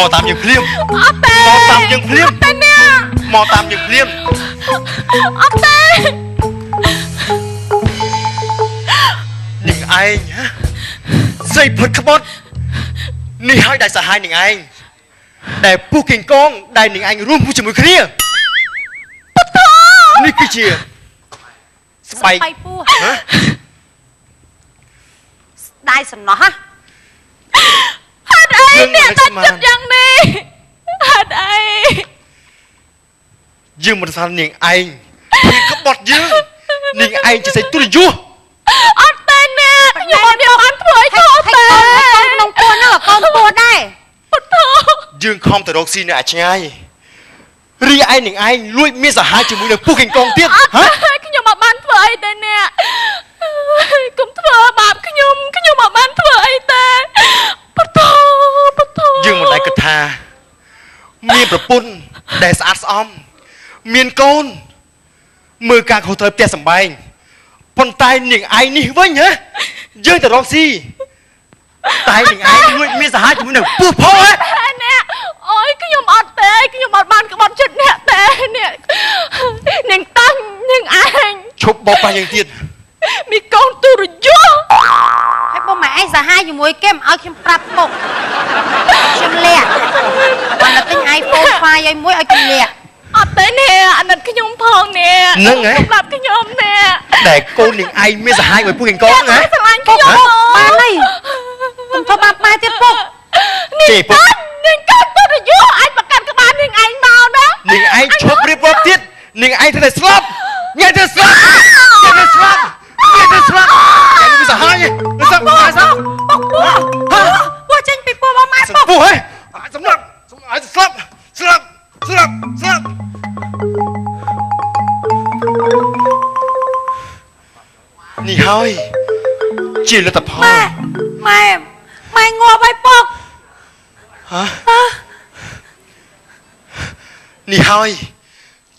មកតាមយើងភ្លាមអត់ទេមកតាមយើងភ្លាមអត់ទេអ្នកមកតាមយើងភ្លាមអត់ទេនាងឯងស្រីផុតក្បត់នេះហើយដែលសាហាយនាងឯងដែលពូគីងកងដែលនាងឯងរួមជាមួយគ្នានេះគឺជាស្បែកពូស្ដាយសំណោះហ៎ហេតុអីអ្នកតែចិត្តយ៉ាងនេះហេតុអីយើងមិនស្គាល់នាងឯងពីក្បត់យើងនាងឯងជាស្រីទុរយុះអត់ទេអ្នកខ្ញុំអត់មានបានធ្វើអីខុសទេក្នុងពួនហ្នឹងកូនពួនដែរពុទ្ធយើងខំទៅរកស៊ីនៅអាឆ្ងាយរីឯនាងឯងលួចមានសាហាយជាមួយនឹងពូគីងកងទៀតហ៎ខ្ញុំអត់បានធ្វើអីទេអ្នកកុំធ្វើបាបខ្ញុំអត់បានធ្វើអីទេពុទ្ធយើងមិនដែលគិតថាមានប្រពន្ធដែលស្អាតស្អំមានកូនមើលការខុសត្រូវផ្ទះសម្បែងប៉ុន្តែនាងឯងនេះវិញហ៎យើងទៅរកស៊ីតែនាងឯងលួចមានសាហាយជាមួយនឹងពូផោហ៎អ្នកអូយខ្ញុំអត់ទេខ្ញុំអត់បានក្បត់ចិត្តអ្នកទេអ្នកនាងតាំងនាងឯងឈប់បោកប៉ះយើងទៀតមីកូនទុរយុះហើយបងម៉ែឯងសាហាយជាមួយគេមិនឲ្យខ្ញុំប្រាប់ពុកខ្ញុំលាក់បានតែទិញ iPhone 5ឲ្យមួយឲ្យខ្ញុំលាក់អត់ទេនេះអាណិតខ្ញុំផងនេះហ្នឹងហ៎ប្រាប់ខ្ញុំនេះតែកូននាងឯងមានសាហាយមួយពូគីងកងហ៎ស្រឡាញ់ខ្ញុំបានហើយខ្ញុំធ្វើបាបម៉ែទៀតពុកនេះនាងកូនទុរយុះអាចប្រកាន់ក្បាលនាងឯងមកណានាងឯងឈប់រៀបរាប់ទៀតនាងឯងត្រូវតែស្លាប់ញ៉ៃទៅស្លាប់ញ៉ៃទៅស្លាប់ញ៉ៃទៅស្លាប់ញ៉ៃទៅសាហាយទៅស្លាប់មកស្លាប់ពុកចេញពីពោះមកម៉ែពុកពុកហ៎សម្លាប់ឲ្យស្លាប់ស្លាប់ស្លាប់ស្លាប់នេះហើយជាលទ្ធផលម៉ែងាប់ហើយពុកហ៎នេះហើយ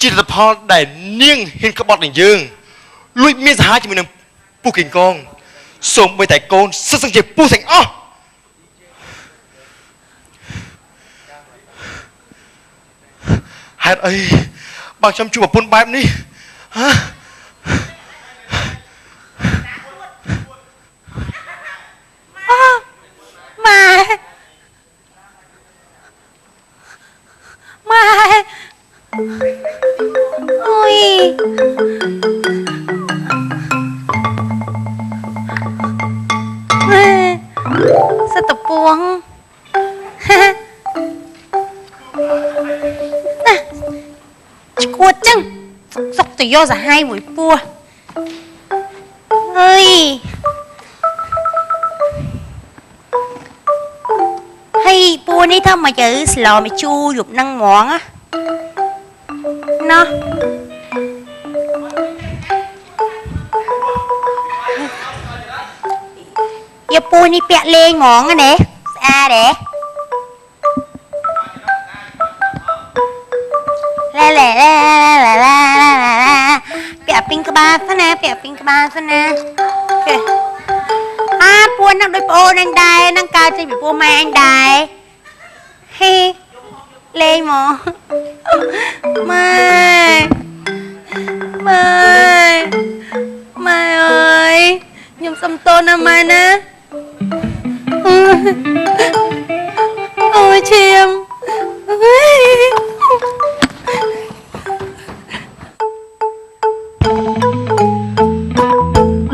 ជាលទ្ធផលដែលនាងហ៊ានក្បត់នឹងយើងលួចមានសាហាយជាមួយនឹងពូគីងកងសូម្បីតែកូនសិស្សជាពូទាំងអស់ហេតុអីបើខ្ញុំជួបប្រពន្ធបែបនេះហ៎ម៉ែអូយសត្វតពួងឈួតចឹងសុកទៅយកសាហាយមួយពោះអើយហើយពោះនេះធ្វើមកទៅស្លោមកជូរយប់នឹងហ្មងណោះយកពោះនេះពាក់លេងហ្មងណាស្អាតទេឡាពាក់ពីងក្បាលសិនណាពាក់ពីងក្បាលសិនណាពួននឹងដូចប្អូនអញដែរនឹងកើតចេញពីពោះម៉ែអញដែរហេលេងមកម៉ែអើយខ្ញុំសុំទោសណាម៉ែណាអូយឈាម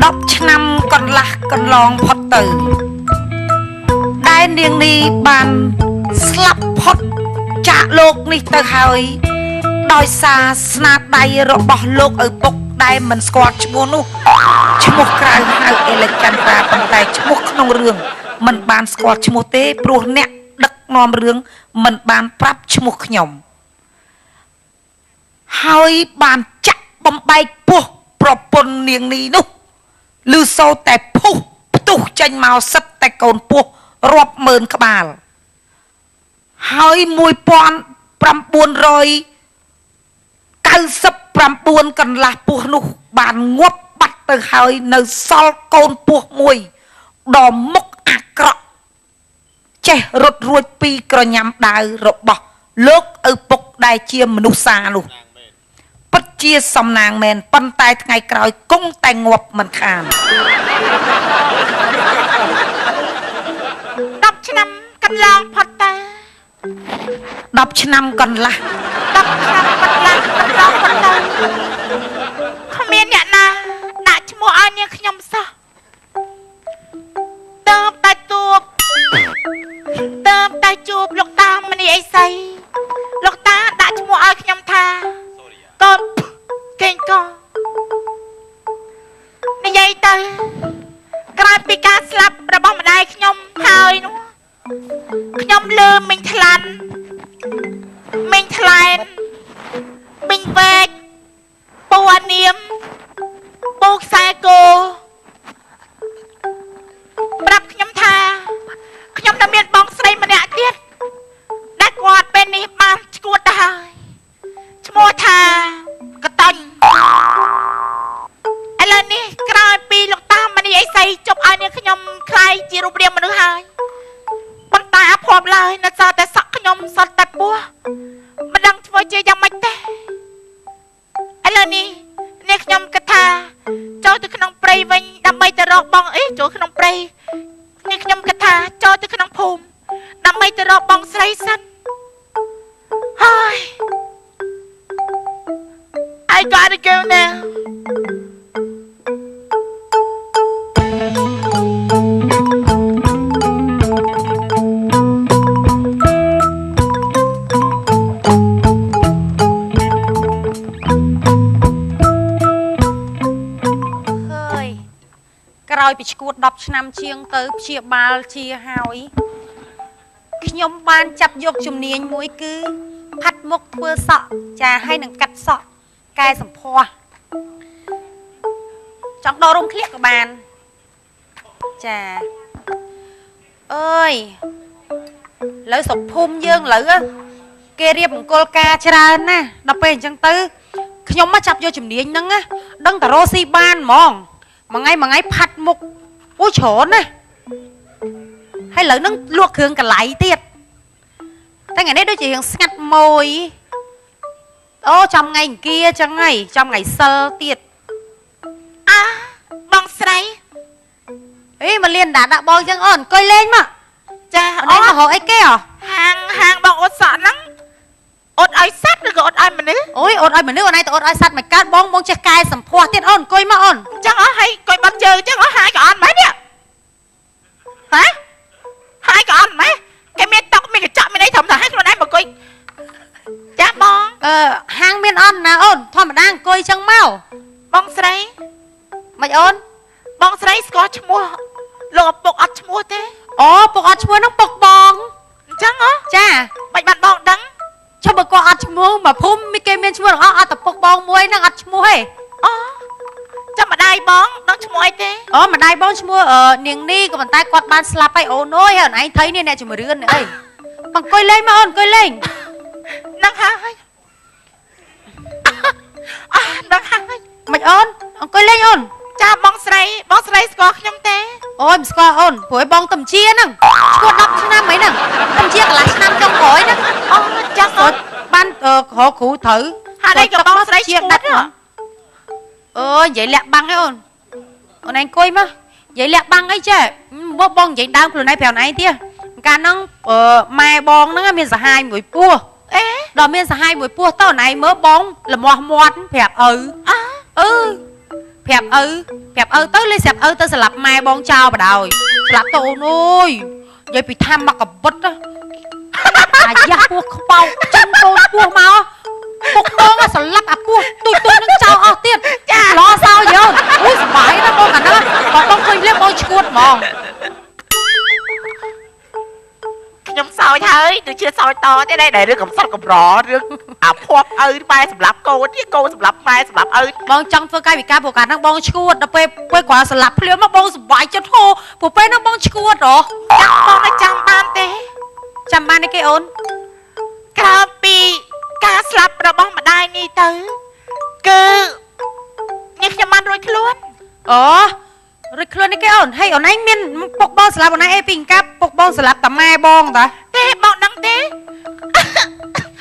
10 ឆ្នាំកន្លះកន្លងផុតទៅដែលនាងនេះបានស្លាប់ផុតចាកលោកនេះទៅហើយដោយសារស្នាដៃរបស់លោកឪពុកដែលមិនស្គាល់ឈ្មោះនោះឈ្មោះក្រៅហៅអេលេកាន់ត្រាប៉ុន្តែឈ្មោះក្នុងរឿងមិនបានស្គាល់ឈ្មោះទេព្រោះអ្នកដឹកនាំរឿងមិនបានប្រាប់ឈ្មោះខ្ញុំហើយបានចាក់បំបែកពោះប្រពន្ធនាងនេះនោះឮសូរតែភុះផ្ទុះចេញមកសិតតែកូនពោះរាប់ម៉ឺនក្បាលហើយ1999កន្លះពោះនោះបានងាប់បាត់ទៅហើយនៅសល់កូនពោះមួយដ៏មុខអាក្រក់ ចេះរត់រួចពីក្រញាំដាវរបស់លោកឪពុកដែលជាមនុស្សសានោះពិតជាសំណាងមែនប៉ុន្តែថ្ងៃក្រោយគង់តែងាប់មិនខាន 10 ឆ្នាំកន្លងផុតតើ 10 ឆ្នាំកន្លះ 10 ឆ្នាំកន្លងកន្លងផុតតើគ្មានអ្នកណាដាក់ឈ្មោះឲ្យនាងខ្ញុំសោះតើបតែជួបលោកតាមនីអីសីលោកតាដាក់ឈ្មោះឲ្យខ្ញុំថាកូនកេងកនិយាយទៅក្រោយពីការស្លាប់របស់ម្ដាយខ្ញុំហើយនោះខ្ញុំលឺមិញថ្លាន់មិញថ្លែនមិញវែកពូអានាមពូខ្សែគោប្រាប់ខ្ញុំថាខ្ញុំតែមានបងស្រីម្នាក់ទៀតដែលគាត់ពេលនេះបានឈួតទៅហើយឈ្មោះថាកតុញឥឡូវនេះក្រោយពីលោកតាមនីអីសីជប់ឲ្យនាងខ្ញុំខ្លាយជារូបរាងមនុស្សហើយប៉ុន្តែអភ័ព្វឡើយនៅសល់តែសក់ខ្ញុំសល់តែពោះមិនដឹងធ្វើជាយ៉ាងម៉េចទេឥឡូវនេះនាងខ្ញុំគិតថាចូលទៅក្នុងព្រៃវិញដើម្បីទៅរកបងអីចូលក្នុងព្រៃនាងខ្ញុំគិតថាចូលទៅក្នុងភូមិដើម្បីទៅរកបងស្រីសិនហើយ I gotta go now ក្រោយពីឈួត10ឆ្នាំជាងទៅព្យាបាលជាហើយខ្ញុំបានចាប់យកជំនាញមួយគឺផាត់មុខធ្វើសក់ចាហើយនឹងកាត់សក់កែសម្ផស្សចង់ដករោមឃ្លៀកក៏បានចាអើយលើសុភូមិយើងលើគេរៀបមង្គលការច្រើនណាស់ដល់ពេលអញ្ចឹងទៅខ្ញុំមកចាប់យកជំនាញហ្នឹងណាដឹងតែរស់ស៊ីបានហ្មងមួយថ្ងៃផាត់មុខអូច្រើនណាស់ហើយលើនឹងលក់គ្រឿងកន្លៃទៀតតែថ្ងៃនេះដូចជារៀងស្ងាត់មួយអូចាំថ្ងៃអង្គារចឹងហើយចាំថ្ងៃសិលទៀតបងស្រីអីមកលៀនដាក់បងចឹងអូនអង្គុយលេងមកចាអូនមកហៅអីគេហាងបងអត់សក់ហ្នឹងអត់ឲ្យសត្វឬក៏អត់ឲ្យមនុស្សអូយអត់ឲ្យមនុស្សអូនឯងទៅអត់ឲ្យសត្វមកកើតបងចេះកែសម្ផស្សទៀតអូនអង្គុយមកអូនអញ្ចឹងហើយកុយបាត់ជើងអញ្ចឹងហើយក៏អត់ម៉េចនេះហ៎ហើយក៏អត់ម៉េចគេមានតុកមានកញ្ចក់មានអីធំថាឲ្យខ្លួនឯងមកអង្គុយចាបងហាងមានអត់ណាអូនធម្មតាអង្គុយចឹងមកបងស្រីមិនអូនបងស្រីស្គាល់ឈ្មោះលោកឪពុកអត់ឈ្មោះទេអូពុកអត់ឈ្មោះហ្នឹងពុកបងអញ្ចឹងហ៎ចាមិនបាត់បងដឹងចុះបើគាត់អត់ឈ្មោះមកភូមិគេមានឈ្មោះអត់តែពុកបងមួយហ្នឹងអត់ឈ្មោះទេអូចាំម្ដាយបងដឹងឈ្មោះអីទេអូម្ដាយបងឈ្មោះនាងនេះក៏ប៉ុន្តែគាត់បានស្លាប់ហើយអូនអើយហើយអូនឯងថៃនេះអ្នកជំរឿនអីអង្គុយលេងមកអូនអង្គុយលេងនឹងហើយនឹងហើយមិនអូនអង្គុយលេងអូនចាបងស្រីស្គាល់ខ្ញុំទេអូយមិនស្គាល់អូនព្រោះបងតំជាហ្នឹងឈួត10ឆ្នាំអីហ្នឹងតំជាកន្លះឆ្នាំចុងក្រោយហ្នឹងអូចាស់អូនបានគ្រូត្រូវហើយឯងក៏បងស្រីឈួតហ្នឹងអើយនិយាយលាក់បាំងឯងអូនឯងអង្គុយមកនិយាយលាក់បាំងអីចេះមកបងនិយាយដើមខ្លួនឯងប្រាប់អូនឯងទៀតកាលហ្នឹងម៉ែបងហ្នឹងមានសហាយមួយពោះដល់មានសហាយមួយពោះតើអូនឯងមើលបងលមាស់មាត់ប្រាប់ឪប្រាប់ឪទៅលេស្រាប់ឪទៅស្លាប់ម៉ែបងចោលបដ ாய் ស្លាប់ទៅអូនអើយនិយាយពីថាមកកបិតអាយ៉ាពោះខ្បោចចឹងកូនពោះមកពុកបងស្លាប់អាពោះទុយនឹងចោលអស់ទៀតចាឡោសោយអូនអូយសុបាយណាស់បងអានោះបងឃើញលេបងឈួតហ្មងខ្ញុំសោយហើយទៅជាសោយតទេដែររឿងកំសត់កំររឿងអាភ័ព្វឪម៉ែសម្រាប់កូននេះកូនសម្រាប់ម៉ែសម្រាប់ឪបងចង់ធ្វើកាយវិការព្រោះកាលហ្នឹងបងឈួតដល់ពេលគាត់ស្លាប់ភ្លាមមកបងសុបាយចិត្តហូព្រោះពេលហ្នឹងបងឈួតហ៎បងឲ្យចាំបានទេចាំបានទេគេអូនក្រោយពីការស្លាប់របស់ម្ដាយនេះទៅគឺនេះខ្ញុំបានរួចខ្លួនអូ rồi khơi này cái ổn hay ổn anh miên bọc bong sập ổn anh em pin cáp bọc bong sập tầm mai bong ta thế bọn đăng thế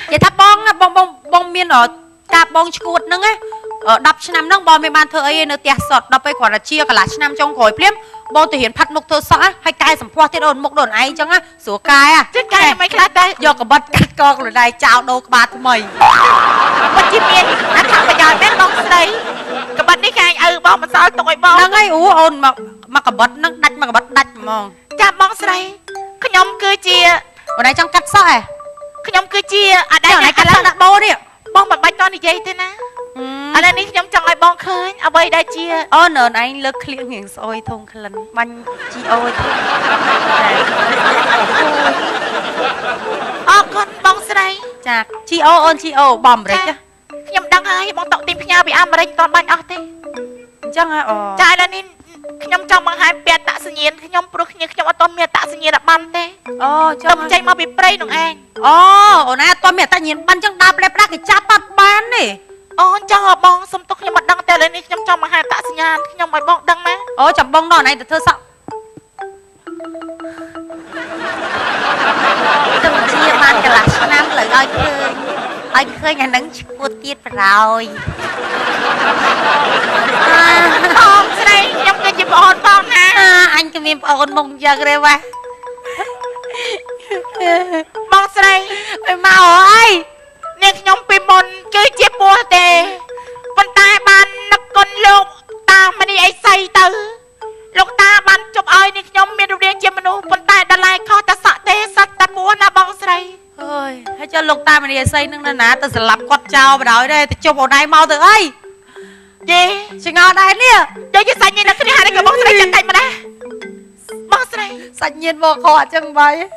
vậy tháp bong miên ở cáp bong chuột nâng á ở đập năm nâng bong miên ban thơ ấy nó tia sọt đậpไปก่อนละchia cả là năm trong khỏi phim bong từ hiện phát mục thơ sọ hay cài sầm pho tiết ổn mục đồn ấy chẳng á sủa cài à chứ cái mấy cái đây do cả bật cắt con rồi đây chào đâu các bạn mày bọn chim miên anh thằng bây giờ bé bong đấy cái bọn đi khai bong mà sao tụi bong nâng ấy ổn mà cả bật nâng đạch mà cả bật đạch mong cha bong đấy cái nhóm cứ chia ở đây trong cắt sọ à cái nhóm cứ chia ở đây này cắt sọ đặt bô đi bong bằng bánh con thì dây thế nè ở đây ní nhóm trong ai bong khơi ở đây đây chia nợ anh lơ clear nghiền soi thông khẩn bánh chi ôi con bong đấy chà chi ô bom rồi chứ nhóm đăng ai bong tọt tim nhau bị am rinh toàn bánh ở thế chẳng à trai là nín nhóm trong bằng hai bè tạ sự nhiên nhóm pro như nhóm ở toàn miền tạ sự nhiên là ban thế chẳng chạy mà bị prey nông anh nãy toàn miền ta nhìn ban chẳng đạp lép ra cái chắp bắt bán đi chẳng ở bong xâm tục nhóm đăng tè lên nhóm trong bằng hai tạ sự nhiên nhóm mày bong đăng má chẳng bong đỏ này từ thơ sao đừng chia ban cả là năm lời ơi khơi nhà nắng chua tiết rồi bong đây nhóm cái gì bong bong ha anh cứ miếng bong mông giờ rồi ba bong đây mau ơi nên nhóm pin môn chơi chia bùa tề con ta ban nắp con lục ta mà đi ấy say từ lục ta ban chụp ơi nên nhóm miền riêng chia menu con ta đã lại kho ta sợ tê sắt ta bùa na bong đây ơi hãy cho lục ta mà đi xây nâng nè nè ta sẽ làm quạt trao vào đó đây ta chụp vào đây mau từ ơi gì chị ngon đây nè chơi như sao như là cái này hai cái bong đây chân tay mà đây bong đây sạch nhiên vô kho chân vậy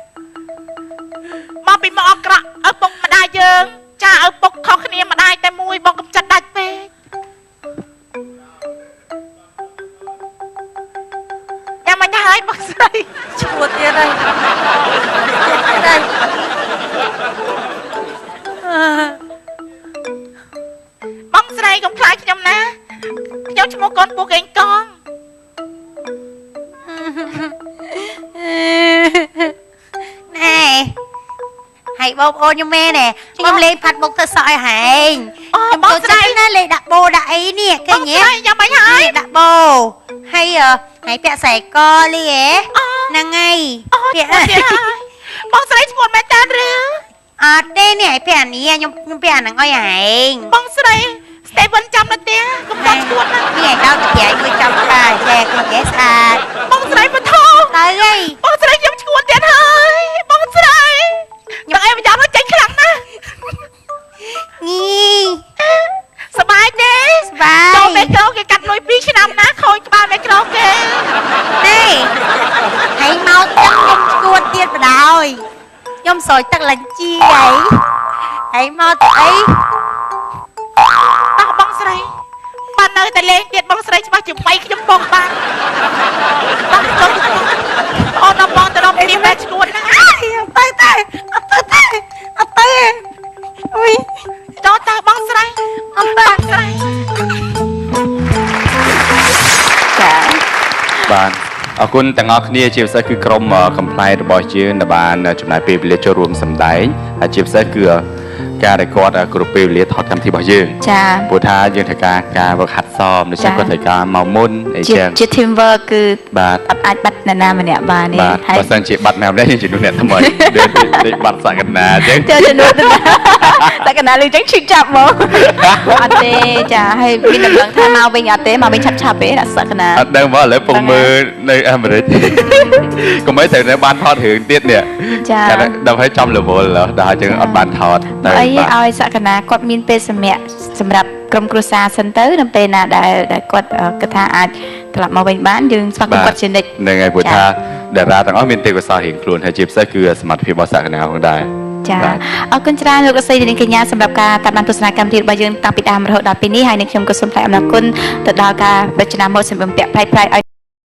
mà bị mò cọ ở bụng mà đai dương cha ở bụng khó khăn mà đai tay mui bong cầm chặt đai về nhà mình thấy bong đây chua tiền đây đây bong đây cũng khai cho nhóm ná nhóm cho một con buộc anh con nè hãy bông ô như mẹ nè cho em lên phạt bông thơ sợi hành em bông tôi chắc nó lên đặt bồ đại nè cái nhé nhà mày thấy đặt bồ hay hãy bẹ sải co đi é nàng ngay bông đây một mẹ ta rứa đây nè hãy bẹ nè nhưng bẹ nàng ơi hành bông đây Steven trăm là tía cũng bông chuột nè đâu thì chạy người trong bài xe con dễ xa bông đây mà thô tới đây bông đây giống chuột tiền hơi bông đây nhưng em dám nó tránh khẳng nè nhi สบายទេ បាយ ចូលមេក្រូគេកាត់លុយ2ឆ្នាំណាខូចក្បាលមេក្រូគេ នេះហើយមកទឹកខ្ញុំឈួតទៀតបណ្ដោយខ្ញុំស្រោចទឹកលាញ់ជីអីហើយមកទៅអី អស់បងស្រីបាននៅតែលេងទៀតបងស្រីច្បាស់ជាបាយខ្ញុំបងបានបងចូលអូនបងទៅរកទីបែកឈួតណាទៅអត់ទៅអុយ ចូលទៅបងស្រីអត់បងស្រី បាទអរគុណទាំងអស់គ្នាជាពិសេសគឺក្រុមកំប្លែងរបស់យើងដែលបានចំណាយពេលវេលាចូលរួមសម្ដែងហើយជាពិសេសគឺការដែលគាត់គ្រប់ពេលវេលាថតកម្មវិធីរបស់យើង ចា ព្រោះថាយើងត្រូវការវឹកហាត់សមដូច្នេះគាត់ត្រូវការមកមុនអីចឹង ជា team work គឺ បាទ អត់អាចបាត់នរណាម្នាក់បានទេ បាទបើសិនជាបាត់ណាម្នាក់យើងជំនួសអ្នកថ្មីដូចបាត់សក្តាអញ្ចឹង ចូលជំនួសទៅតែកណ្ដាលលឺចឹងឈឺចាប់ហ្មងអត់ទេចាហើយមានដំណឹងថាមកវិញអត់ទេមកវិញឆាប់ទេដាក់សក្តា អត់ដឹងមកឥឡូវពងមើលនៅអាមេរិកកុំឲ្យទៅនៅបានថតរឿងទៀតនេះ ចា ដើម្បីចំ level ដល់អញ្ចឹងអត់បានថត អីឲ្យសក្តាគាត់មានពេលសម្រាប់ក្រុមគ្រួសារសិនទៅនៅពេលណាដែលគាត់គិតថាអាចត្រឡប់មកវិញបានយើងស្វាគមន៍គាត់ជានិច្ច ហ្នឹងហើយព្រោះថាតារាទាំងអស់មានទេពកោសល្យរៀងខ្លួនហើយជាពិសេសគឺសមត្ថភាពរបស់សក្តាផងដែរ ចាអរគុណច្រើនលោកស្រីនាងកញ្ញាសម្រាប់ការតាមដានទស្សនាកម្មវិធីរបស់យើងតាំងពីដើមរហូតដល់ពេលនេះហើយនឹងខ្ញុំក៏សូមថ្លែងអំណរគុណទៅដល់ការរចនាម៉ូដសម្ភារៈប្លែកៗឲ្យ